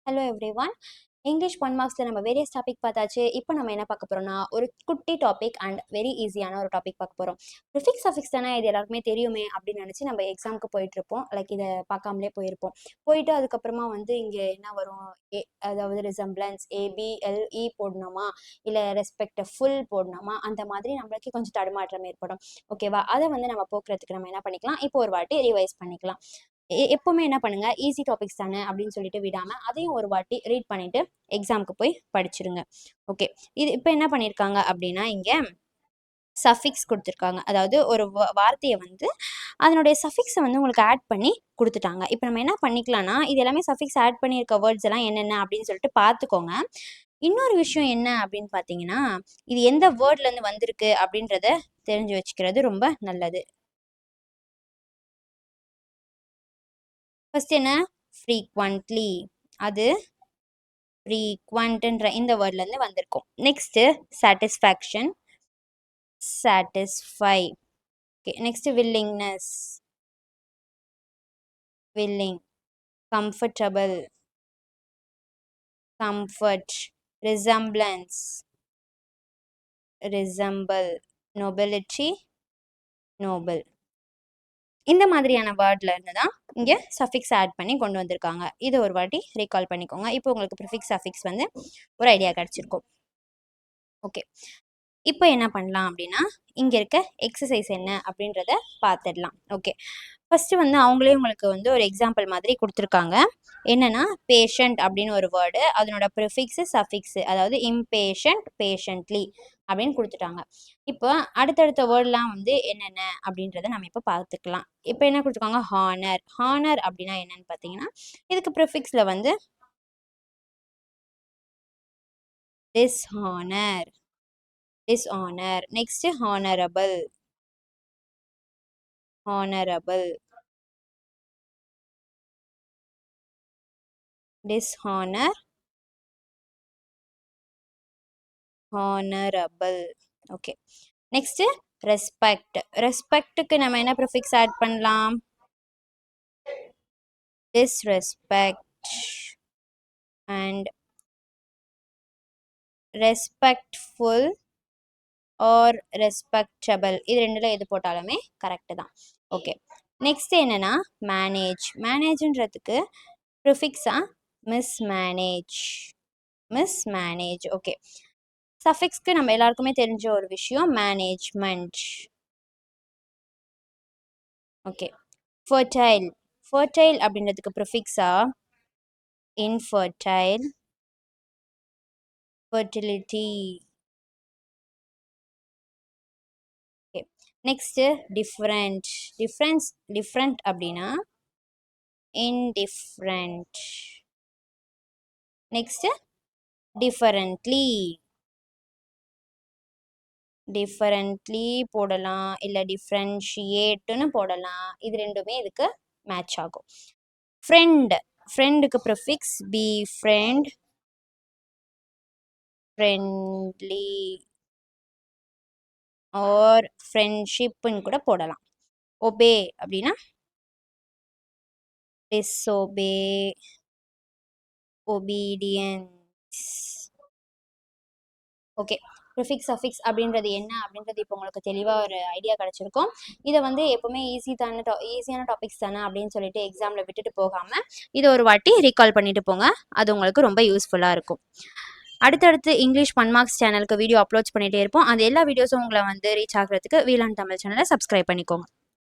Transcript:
Hello everyone. English 1 marksல நம்ம various topic பார்த்தாச்சு. இப்போ நம்ம என்ன பார்க்க போறோம்னா ஒரு குட்டி டாபிக் அண்ட் வெரி ஈஸியான ஒரு டாபிக் பார்க்க போறோம். ப்ரிஃபிக்ஸ் சஃபிக்ஸ் தானே இது எல்லாருக்குமே தெரியுமே அப்படின்னு நினச்சி நம்ம எக்ஸாமுக்கு போயிட்டு இருப்போம். லைக் இதை பார்க்காமலே போயிருப்போம். போயிட்டு அதுக்கப்புறமா வந்து இங்கே என்ன வரும், அதாவது ரிசம்பிளன்ஸ் ABLE போடணுமா இல்லை ரெஸ்பெக்ட்ஃபுல் போடணுமா, அந்த மாதிரி நம்மளுக்கு கொஞ்சம் தடுமாற்றம் ஏற்படும். ஓகேவா? அதை வந்து நம்ம போக்குறதுக்கு நம்ம என்ன பண்ணிக்கலாம், இப்போ ஒரு வாட்டி ரிவைஸ் பண்ணிக்கலாம். எப்பவுமே என்ன பண்ணுங்க, ஈஸி டாபிக்ஸ் தானே அப்படின்னு சொல்லிட்டு விடாம அதையும் ஒரு வாட்டி ரீட் பண்ணிட்டு எக்ஸாமுக்கு போய் படிச்சிருங்க. ஓகே, இது இப்போ என்ன பண்ணியிருக்காங்க அப்படின்னா இங்கே சஃபிக்ஸ் கொடுத்துருக்காங்க. அதாவது ஒரு வார்த்தையை வந்து அதனுடைய சஃபிக்ஸை வந்து உங்களுக்கு ஆட் பண்ணி கொடுத்துட்டாங்க. இப்போ நம்ம என்ன பண்ணிக்கலாம்னா, இது எல்லாமே சஃபிக்ஸ் ஆட் பண்ணியிருக்க வேர்ட்ஸ் எல்லாம் என்னென்ன அப்படின்னு சொல்லிட்டு பார்த்துக்கோங்க. இன்னொரு விஷயம் என்ன அப்படின்னு பார்த்தீங்கன்னா, இது எந்த வேர்ட்லேருந்து வந்திருக்கு அப்படின்றத தெரிஞ்சு வச்சுக்கிறது ரொம்ப நல்லது. ஃபர்ஸ்ட் என்ன, ஃப்ரீக்வெண்ட்லி, அது ஃப்ரீக்வெண்ட்ன்ற இந்த வேர்ட்லேருந்து வந்திருக்கும். Next satisfaction, satisfy. Okay, next willingness, willing. Comfortable, comfort. Resemblance, resemble. Nobility, Nobel. இந்த மாதிரியான வேர்ட்ல இருந்து தான் இங்கே சஃபிக்ஸ் ஆட் பண்ணி கொண்டு வந்திருக்காங்க. இது ஒரு வாட்டி ரீகால் பண்ணிக்கோங்க. இப்போ உங்களுக்கு ப்ரிஃபிக்ஸ் சஃபிக்ஸ் வந்து ஒரு ஐடியா கிடச்சிருக்கும். ஓகே, இப்போ என்ன பண்ணலாம் அப்படின்னா, இங்கே இருக்க எக்ஸசைஸ் என்ன அப்படின்றத பார்த்துடலாம். ஓகே, ஃபஸ்ட்டு வந்து அவங்களே உங்களுக்கு வந்து ஒரு எக்ஸாம்பிள் மாதிரி கொடுத்துருக்காங்க. என்னன்னா, பேஷண்ட் அப்படின்னு ஒரு வேர்டு, அதனோட ப்ரிஃபிக்ஸு சஃபிக்ஸு, அதாவது இம்பேஷண்ட், பேஷண்ட்லி அப்படின்னு கொடுத்துட்டாங்க. இப்போ அடுத்தடுத்த வேர்ட்லாம் வந்து என்னென்ன அப்படின்றத நம்ம இப்போ பார்த்துக்கலாம். இப்போ என்ன கொடுத்துருக்காங்க, ஹானர். ஹானர் அப்படின்னா என்னன்னு பார்த்தீங்கன்னா, இதுக்கு ப்ரிஃபிக்ஸில் வந்து dishonour, dishonour. Next honourable, honourable. Dishonour, honourable. Okay, next respect. ரெஸ்பெக்ட்டுக்கு நம்ம என்ன ப்ரிஃபிக்ஸ் ஆட் பண்ணலாம், disrespect and respectful or respectable. இது ரெண்டுல எது போட்டாலுமே கரெக்டு தான். ஓகே, நெக்ஸ்ட் என்னன்னா மேனேஜ். மேனேஜ்ன்றதுக்கு ப்ரிஃபிக்ஸா மிஸ்மேனேஜ், மிஸ்மேனேஜ். ஓகே, சஃபிக்ஸ்க்கு நம்ம எல்லாருக்குமே தெரிஞ்ச ஒரு விஷயம் மேனேஜ்மெண்ட். Okay, fertile. ஃபர்டைல் அப்படின்றதுக்கு ப்ரிஃபிக்ஸா infertile, fertility. Okay, next different. Different அப்படின்னா இன்டிஃப்ரெண்ட். Next differently. டிஃபரண்ட்லி போடலாம், இல்லை டிஃப்ரென்ஷியேட்டுன்னு போடலாம். இது ரெண்டுமே இதுக்கு மேட்ச் ஆகும். ஃப்ரெண்ட். ஃப்ரெண்டுக்கு prefix be friend, friendly or ஃப்ரெண்ட்ஷிப்னு கூட போடலாம். ஒபே அப்படின்னா disobey, obedience. Okay, prefix suffix அப்படின்றது என்ன அப்படின்றது இப்போ உங்களுக்கு தெளிவாக ஒரு ஐடியா கிடச்சிருக்கும். இதை வந்து எப்பவுமே ஈஸியான டாபிக்ஸ் தானே அப்படின்னு சொல்லிட்டு எக்ஸாமில் விட்டுட்டு போகாமல் இதை ஒரு வாட்டி ரீகால் பண்ணிட்டு போங்க. அது உங்களுக்கு ரொம்ப யூஸ்ஃபுல்லாக இருக்கும். அடுத்தடுத்து இங்கிலீஷ் 1 மார்க்ஸ் சேனலுக்கு வீடியோ அப்லோட் பண்ணிகிட்டே இருப்போம். அந்த எல்லா வீடியோஸும் உங்களை வந்து ரீச் ஆகிறதுக்கு வீலான் தமிழ் சேனலை சப்ஸ்கிரைப் பண்ணிக்கோங்க.